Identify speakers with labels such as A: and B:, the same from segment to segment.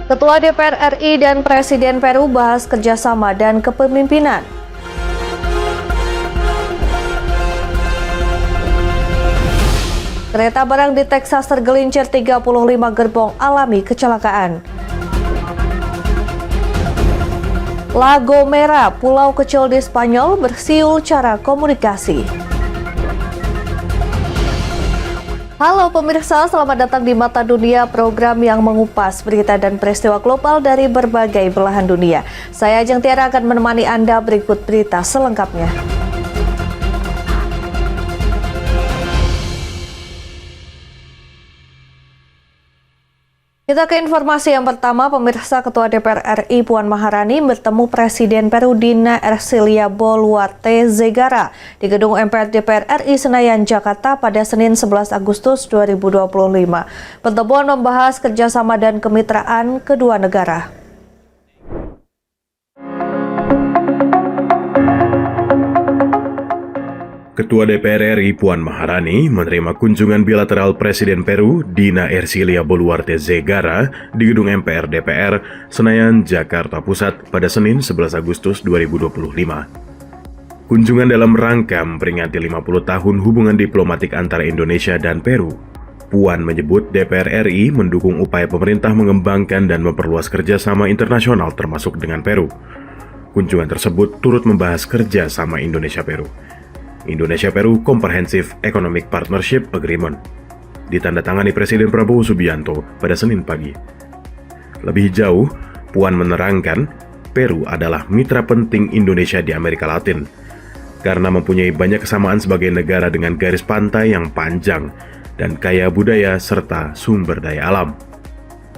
A: Ketua DPR RI dan Presiden Peru bahas kerjasama dan kepemimpinan. Kereta barang di Texas tergelincir 35 gerbong alami kecelakaan. La Gomera, pulau kecil di Spanyol, bersiul cara komunikasi. Halo pemirsa, selamat datang di Mata Dunia, program yang mengupas berita dan peristiwa global dari berbagai belahan dunia. Saya Ajeng Tiara akan menemani Anda, berikut berita selengkapnya. Kita ke informasi yang pertama, pemirsa. Ketua DPR RI Puan Maharani bertemu Presiden Peru Dina Ercilia Boluarte Zegarra di gedung MPR DPR RI Senayan, Jakarta pada Senin 11 Agustus 2025. Pertemuan membahas kerjasama dan kemitraan kedua negara.
B: Ketua DPR RI Puan Maharani menerima kunjungan bilateral Presiden Peru Dina Ercilia Boluarte Zegarra di gedung MPR DPR Senayan, Jakarta Pusat pada Senin 11 Agustus 2025. Kunjungan dalam rangka memperingati 50 tahun hubungan diplomatik antara Indonesia dan Peru. Puan menyebut DPR RI mendukung upaya pemerintah mengembangkan dan memperluas kerjasama internasional termasuk dengan Peru. Kunjungan tersebut turut membahas kerjasama Indonesia-Peru. Indonesia-Peru Comprehensive Economic Partnership Agreement ditandatangani Presiden Prabowo Subianto pada Senin pagi. Lebih jauh, Puan menerangkan Peru adalah mitra penting Indonesia di Amerika Latin karena mempunyai banyak kesamaan sebagai negara dengan garis pantai yang panjang dan kaya budaya serta sumber daya alam.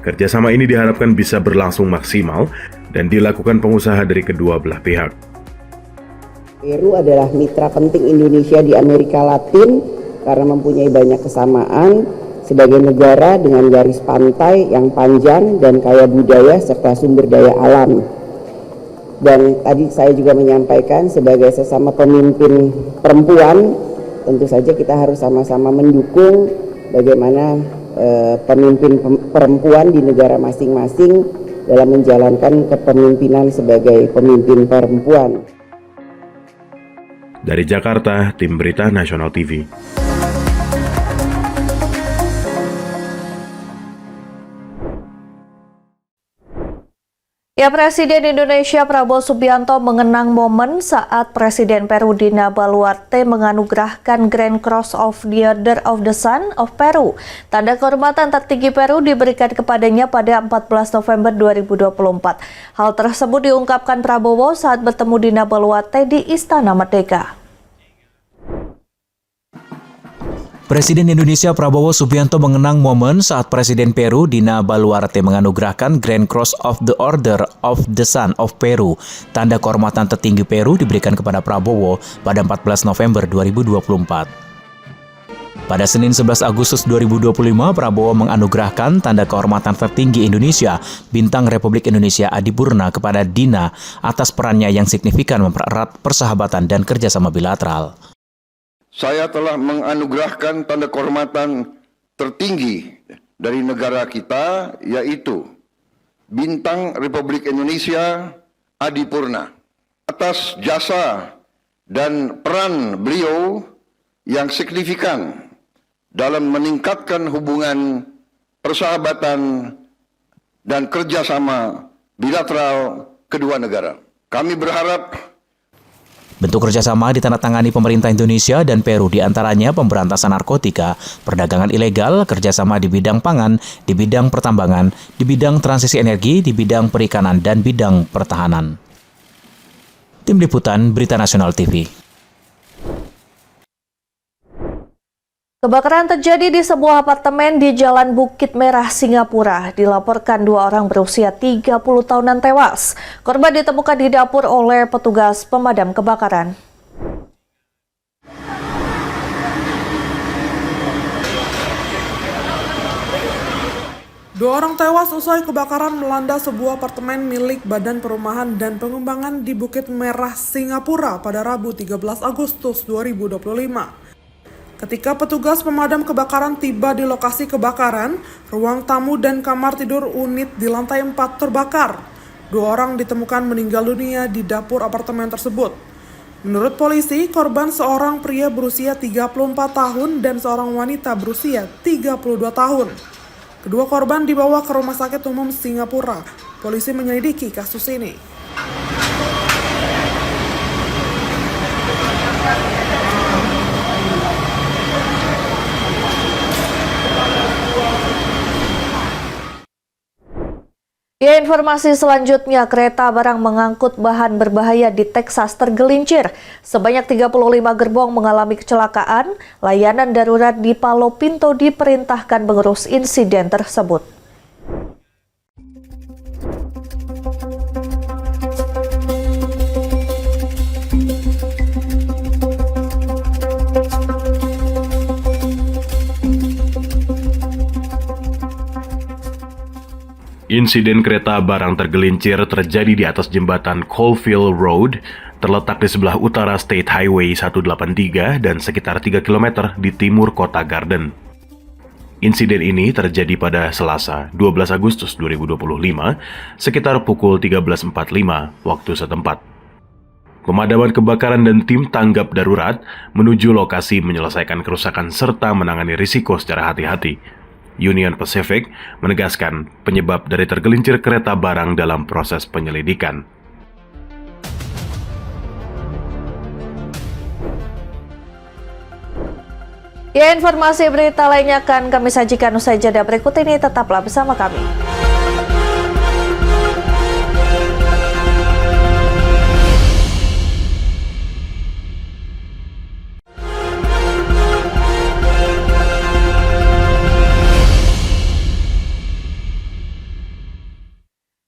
B: Kerjasama ini diharapkan bisa berlangsung maksimal dan dilakukan pengusaha dari kedua belah pihak.
C: Peru adalah mitra penting Indonesia di Amerika Latin karena mempunyai banyak kesamaan sebagai negara dengan garis pantai yang panjang dan kaya budaya serta sumber daya alam. Dan tadi saya juga menyampaikan sebagai sesama pemimpin perempuan, tentu saja kita harus sama-sama mendukung bagaimana pemimpin perempuan di negara masing-masing dalam menjalankan kepemimpinan sebagai pemimpin perempuan.
B: Dari Jakarta, Tim Berita Nasional TV.
A: Ya, Presiden Indonesia Prabowo Subianto mengenang momen saat Presiden Peru Dina Boluarte menganugerahkan Grand Cross of the Order of the Sun of Peru. Tanda kehormatan tertinggi Peru diberikan kepadanya pada 14 November 2024. Hal tersebut diungkapkan Prabowo saat bertemu Dina Boluarte di Istana Merdeka.
D: Presiden Indonesia Prabowo Subianto mengenang momen saat Presiden Peru Dina Boluarte menganugerahkan Grand Cross of the Order of the Sun of Peru. Tanda kehormatan tertinggi Peru diberikan kepada Prabowo pada 14 November 2024. Pada Senin 11 Agustus 2025, Prabowo menganugerahkan tanda kehormatan tertinggi Indonesia, Bintang Republik Indonesia Adipurna kepada Dina atas perannya yang signifikan mempererat persahabatan dan kerjasama bilateral.
E: Saya telah menganugerahkan tanda kehormatan tertinggi dari negara kita, yaitu Bintang Republik Indonesia Adipurna. Atas jasa dan peran beliau yang signifikan dalam meningkatkan hubungan persahabatan dan kerjasama bilateral kedua negara. Kami berharap
D: bentuk kerjasama ditandatangani pemerintah Indonesia dan Peru, diantaranya pemberantasan narkotika, perdagangan ilegal, kerjasama di bidang pangan, di bidang pertambangan, di bidang transisi energi, di bidang perikanan, dan bidang pertahanan. Tim Liputan Berita Nasional TV.
A: Kebakaran terjadi di sebuah apartemen di Jalan Bukit Merah, Singapura. Dilaporkan 2 orang berusia 30 tahunan tewas. Korban ditemukan di dapur oleh petugas pemadam kebakaran.
F: Dua orang tewas usai kebakaran melanda sebuah apartemen milik Badan Perumahan dan Pengembangan di Bukit Merah, Singapura pada Rabu 13 Agustus 2025. Ketika petugas pemadam kebakaran tiba di lokasi kebakaran, ruang tamu dan kamar tidur unit di lantai 4 terbakar. 2 orang ditemukan meninggal dunia di dapur apartemen tersebut. Menurut polisi, korban seorang pria berusia 34 tahun dan seorang wanita berusia 32 tahun. Kedua korban dibawa ke Rumah Sakit Umum Singapura. Polisi menyelidiki kasus ini.
A: Ya, informasi selanjutnya, kereta barang mengangkut bahan berbahaya di Texas tergelincir. Sebanyak 35 gerbong mengalami kecelakaan. Layanan darurat di Palo Pinto diperintahkan mengurus insiden tersebut.
B: Insiden kereta barang tergelincir terjadi di atas jembatan Colville Road, terletak di sebelah utara State Highway 183 dan sekitar 3 km di timur kota Garden. Insiden ini terjadi pada Selasa, 12 Agustus 2025, sekitar pukul 13.45 waktu setempat. Pemadaman kebakaran dan tim tanggap darurat menuju lokasi menyelesaikan kerusakan serta menangani risiko secara hati-hati. Union Pacific menegaskan penyebab dari tergelincir kereta barang dalam proses penyelidikan.
A: Ya, informasi berita lainnya akan kami sajikan usai jeda berikut ini. Tetaplah bersama kami.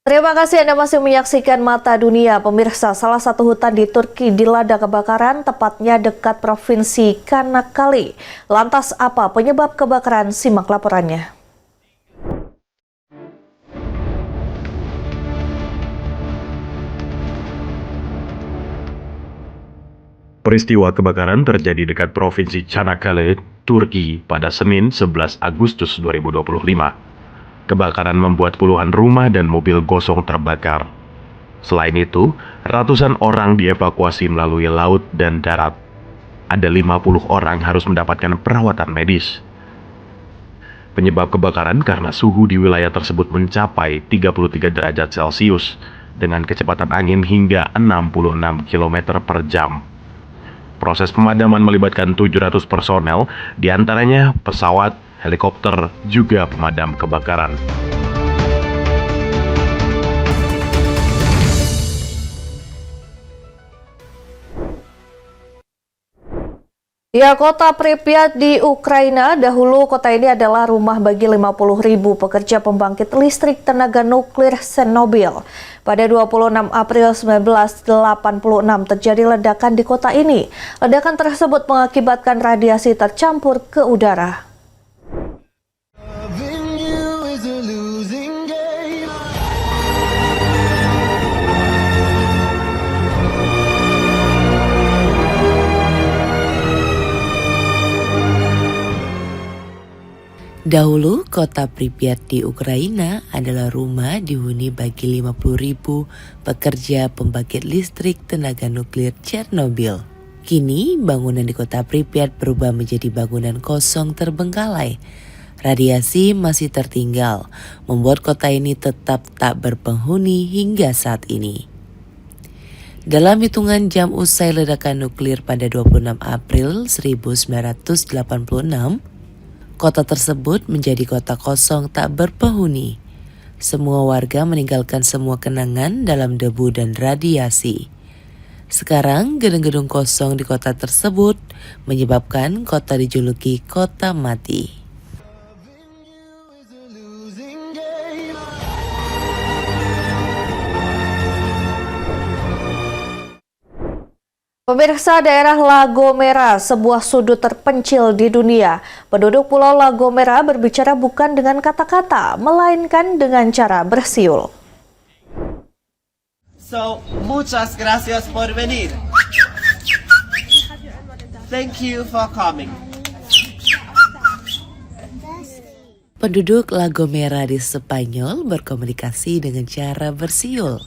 A: Terima kasih Anda masih menyaksikan Mata Dunia. Pemirsa, salah satu hutan di Turki dilanda kebakaran, tepatnya dekat provinsi Kanakkale. Lantas apa penyebab kebakaran? Simak laporannya.
B: Peristiwa kebakaran terjadi dekat provinsi Çanakkale, Turki pada Senin 11 Agustus 2025. Kebakaran membuat puluhan rumah dan mobil gosong terbakar. Selain itu, ratusan orang dievakuasi melalui laut dan darat. Ada 50 orang harus mendapatkan perawatan medis. Penyebab kebakaran karena suhu di wilayah tersebut mencapai 33 derajat Celcius dengan kecepatan angin hingga 66 km per jam. Proses pemadaman melibatkan 700 personel, diantaranya pesawat, helikopter, juga pemadam kebakaran.
A: Ya, kota Pripyat di Ukraina, dahulu kota ini adalah rumah bagi 50.000 pekerja pembangkit listrik tenaga nuklir Chernobyl. Pada 26 April 1986 terjadi ledakan di kota ini. Ledakan tersebut mengakibatkan radiasi tercampur ke udara.
G: Dahulu, kota Pripyat di Ukraina adalah rumah dihuni bagi 50.000 pekerja pembangkit listrik tenaga nuklir Chernobyl. Kini, bangunan di kota Pripyat berubah menjadi bangunan kosong terbengkalai. Radiasi masih tertinggal, membuat kota ini tetap tak berpenghuni hingga saat ini. Dalam hitungan jam usai ledakan nuklir pada 26 April 1986, kota tersebut menjadi kota kosong tak berpenghuni. Semua warga meninggalkan semua kenangan dalam debu dan radiasi. Sekarang gedung-gedung kosong di kota tersebut menyebabkan kota dijuluki kota mati.
A: Pemirsa, daerah La Gomera, sebuah sudut terpencil di dunia. Penduduk Pulau La Gomera berbicara bukan dengan kata-kata, melainkan dengan cara bersiul.
H: So, muchas gracias por venir. Thank you for coming.
G: Penduduk La Gomera di Spanyol berkomunikasi dengan cara bersiul.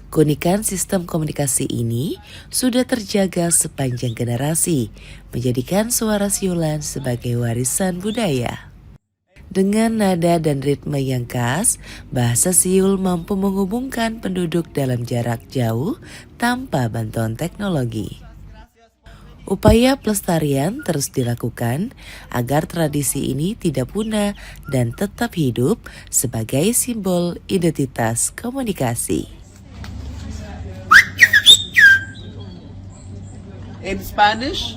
G: Keunikan sistem komunikasi ini sudah terjaga sepanjang generasi, menjadikan suara siulan sebagai warisan budaya. Dengan nada dan ritme yang khas, bahasa siul mampu menghubungkan penduduk dalam jarak jauh tanpa bantuan teknologi. Upaya pelestarian terus dilakukan agar tradisi ini tidak punah dan tetap hidup sebagai simbol identitas komunikasi.
H: In Spanish,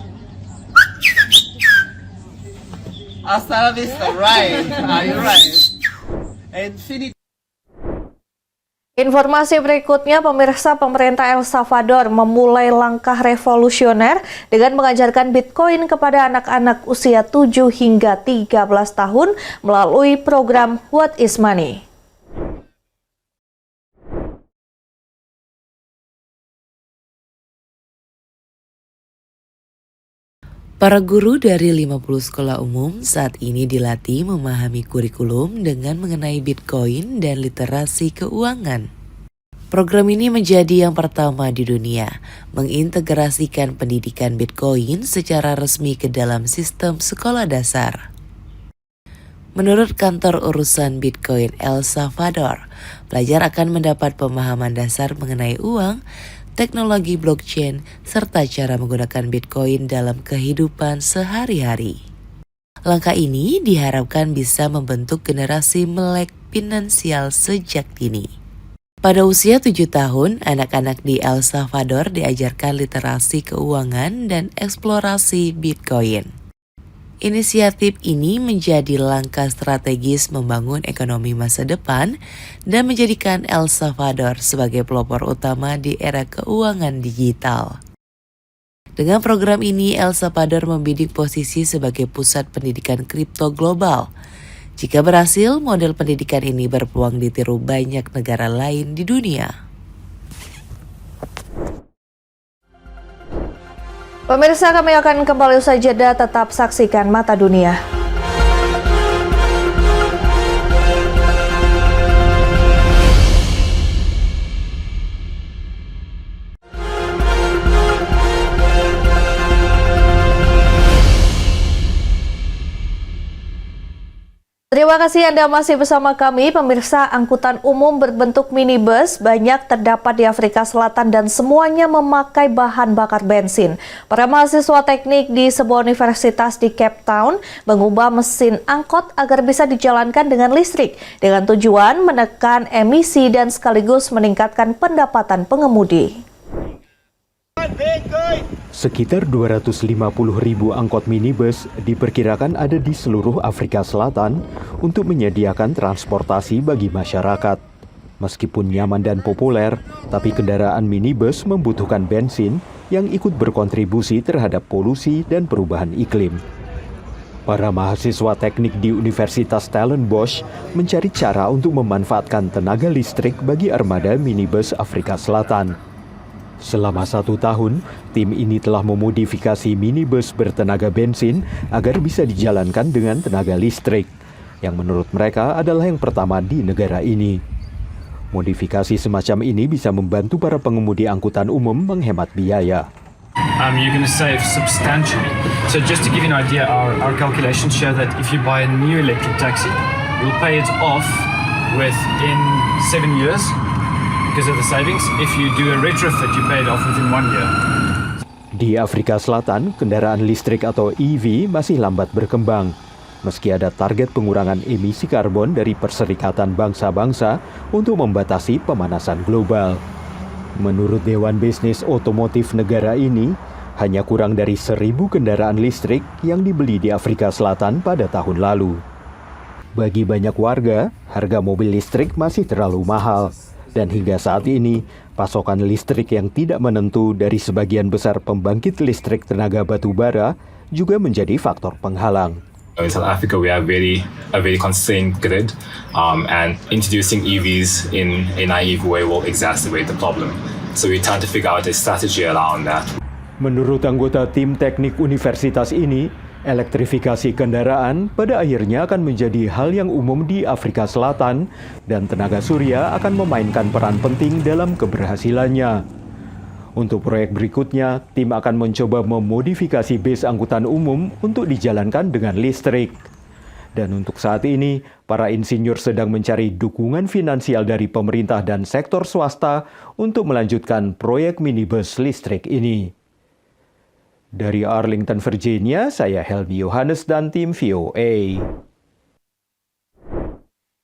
H: hasta la vista, right? You're right. Infinity.
A: Informasi berikutnya, pemirsa, pemerintah El Salvador memulai langkah revolusioner dengan mengajarkan Bitcoin kepada anak-anak usia 7 hingga 13 tahun melalui program What is Money.
G: Para guru dari 50 sekolah umum saat ini dilatih memahami kurikulum dengan mengenai Bitcoin dan literasi keuangan. Program ini menjadi yang pertama di dunia mengintegrasikan pendidikan Bitcoin secara resmi ke dalam sistem sekolah dasar. Menurut kantor urusan Bitcoin El Salvador, pelajar akan mendapat pemahaman dasar mengenai uang, teknologi blockchain, serta cara menggunakan Bitcoin dalam kehidupan sehari-hari. Langkah ini diharapkan bisa membentuk generasi melek finansial sejak dini. Pada usia 7 tahun, anak-anak di El Salvador diajarkan literasi keuangan dan eksplorasi Bitcoin. Inisiatif ini menjadi langkah strategis membangun ekonomi masa depan dan menjadikan El Salvador sebagai pelopor utama di era keuangan digital. Dengan program ini, El Salvador membidik posisi sebagai pusat pendidikan kripto global. Jika berhasil, model pendidikan ini berpeluang ditiru banyak negara lain di dunia.
A: Pemirsa, kami akan kembali usai jeda, tetap saksikan Mata Dunia. Terima kasih Anda masih bersama kami. Pemirsa, angkutan umum berbentuk minibus banyak terdapat di Afrika Selatan dan semuanya memakai bahan bakar bensin. Para mahasiswa teknik di sebuah universitas di Cape Town mengubah mesin angkot agar bisa dijalankan dengan listrik dengan tujuan menekan emisi dan sekaligus meningkatkan pendapatan pengemudi.
I: Sekitar 250.000 angkot minibus diperkirakan ada di seluruh Afrika Selatan untuk menyediakan transportasi bagi masyarakat. Meskipun nyaman dan populer, tapi kendaraan minibus membutuhkan bensin yang ikut berkontribusi terhadap polusi dan perubahan iklim. Para mahasiswa teknik di Universitas Stellenbosch mencari cara untuk memanfaatkan tenaga listrik bagi armada minibus Afrika Selatan. Selama 1 tahun, tim ini telah memodifikasi minibus bertenaga bensin agar bisa dijalankan dengan tenaga listrik, yang menurut mereka adalah yang pertama di negara ini. Modifikasi semacam ini bisa membantu para pengemudi angkutan umum menghemat biaya.
J: You're going to save substantially. So just to give you an idea, our calculations show that if you buy a new electric taxi, you'll pay it off within 7 years. Because of the savings, if you do a retrofit, you pay it off within 1 year.
I: Di Afrika Selatan, kendaraan listrik atau EV masih lambat berkembang. Meski ada target pengurangan emisi karbon dari Perserikatan Bangsa-Bangsa untuk membatasi pemanasan global. Menurut Dewan Bisnis Otomotif negara ini, hanya kurang dari 1.000 kendaraan listrik yang dibeli di Afrika Selatan pada tahun lalu. Bagi banyak warga, harga mobil listrik masih terlalu mahal. Dan hingga saat ini, pasokan listrik yang tidak menentu dari sebagian besar pembangkit listrik tenaga batu bara juga menjadi faktor penghalang.
K: In South Africa, we have a very constrained grid, and introducing EVs in a naive way will exacerbate the problem. So we're trying to figure out a strategy around that.
I: Menurut anggota tim teknik universitas ini, Elektrifikasi kendaraan pada akhirnya akan menjadi hal yang umum di Afrika Selatan dan tenaga surya akan memainkan peran penting dalam keberhasilannya. Untuk proyek berikutnya, tim akan mencoba memodifikasi bis angkutan umum untuk dijalankan dengan listrik. Dan untuk saat ini, para insinyur sedang mencari dukungan finansial dari pemerintah dan sektor swasta untuk melanjutkan proyek minibus listrik ini. Dari Arlington, Virginia, saya Helmi Yohanes dan tim VOA.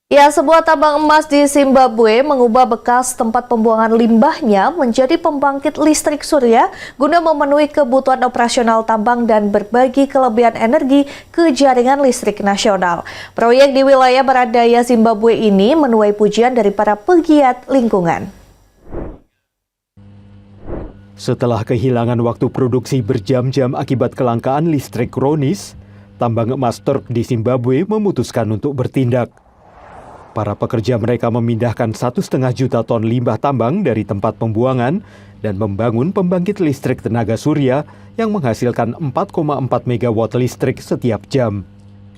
A: Ya, sebuah tambang emas di Zimbabwe mengubah bekas tempat pembuangan limbahnya menjadi pembangkit listrik surya guna memenuhi kebutuhan operasional tambang dan berbagi kelebihan energi ke jaringan listrik nasional. Proyek di wilayah barat daya Zimbabwe ini menuai pujian dari para pegiat lingkungan.
I: Setelah kehilangan waktu produksi berjam-jam akibat kelangkaan listrik kronis, tambang emas Turk di Zimbabwe memutuskan untuk bertindak. Para pekerja mereka memindahkan 1,5 juta ton limbah tambang dari tempat pembuangan dan membangun pembangkit listrik tenaga surya yang menghasilkan 4,4 megawatt listrik setiap jam.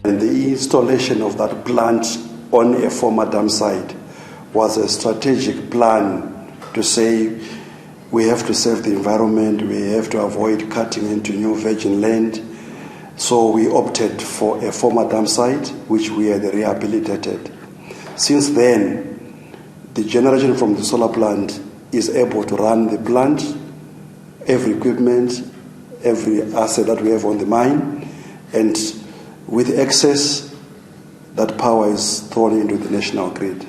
L: And the installation of that plant on a former dam site was a strategic plan to say we have to save the environment, we have to avoid cutting into new virgin land. So we opted for a former dam site, which we had rehabilitated. Since then, the generation from the solar plant is able to run the plant, every equipment, every asset that we have on the mine, and with excess, that power is thrown into the national grid.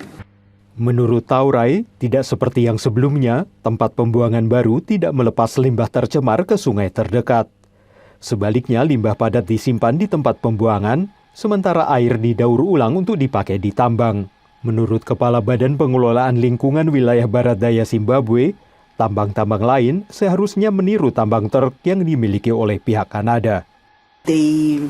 I: Menurut Taurai, tidak seperti yang sebelumnya, tempat pembuangan baru tidak melepas limbah tercemar ke sungai terdekat. Sebaliknya, limbah padat disimpan di tempat pembuangan, sementara air didaur ulang untuk dipakai di tambang. Menurut Kepala Badan Pengelolaan Lingkungan Wilayah Barat Daya Zimbabwe, tambang-tambang lain seharusnya meniru tambang Turk yang dimiliki oleh pihak Kanada.
M: They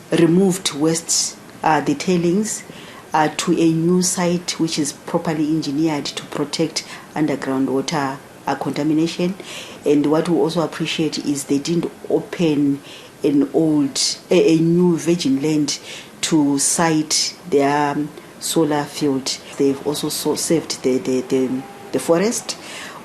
M: removed waste, the tailings, to a new site which is properly engineered to protect underground water contamination. And what we also appreciate is they didn't open a new virgin land to site their solar field. They've also saved the forest.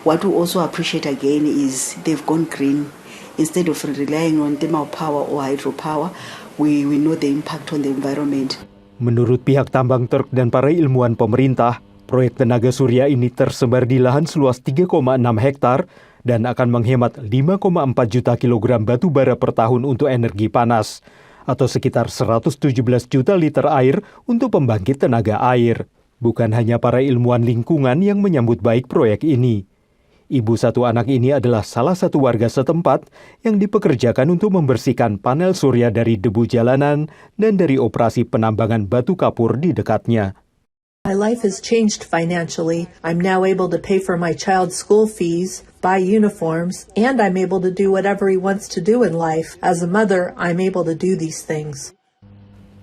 M: What we also appreciate again is they've gone green. Instead of relying on thermal power or hydropower, we know the impact on the environment.
I: Menurut pihak tambang Turk dan para ilmuwan pemerintah, proyek tenaga surya ini tersebar di lahan seluas 3,6 hektar dan akan menghemat 5,4 juta kilogram batu bara per tahun untuk energi panas, atau sekitar 117 juta liter air untuk pembangkit tenaga air. Bukan hanya para ilmuwan lingkungan yang menyambut baik proyek ini. Ibu satu anak ini adalah salah satu warga setempat yang dipekerjakan untuk membersihkan panel surya dari debu jalanan dan dari operasi penambangan batu kapur di dekatnya.
N: My life has changed financially. I'm now able to pay for my child's school fees, buy uniforms, and I'm able to do whatever he wants to do in life. As a mother, I'm able to do these things.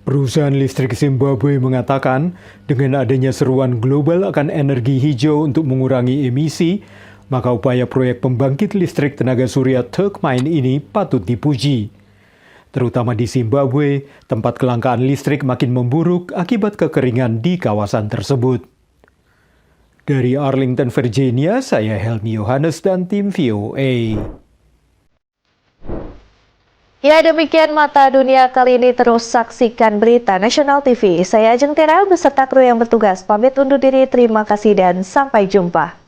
I: Perusahaan listrik Zimbabwe mengatakan dengan adanya seruan global akan energi hijau untuk mengurangi emisi, maka upaya proyek pembangkit listrik tenaga surya Turk Mine ini patut dipuji. Terutama di Zimbabwe, tempat kelangkaan listrik makin memburuk akibat kekeringan di kawasan tersebut. Dari Arlington, Virginia, saya Helmi Yohanes dan tim VOA.
A: Ya, demikian Mata Dunia kali ini. Terus saksikan berita Nasional TV. Saya Ajeng Tera beserta kru yang bertugas. Pamit undur diri, terima kasih dan sampai jumpa.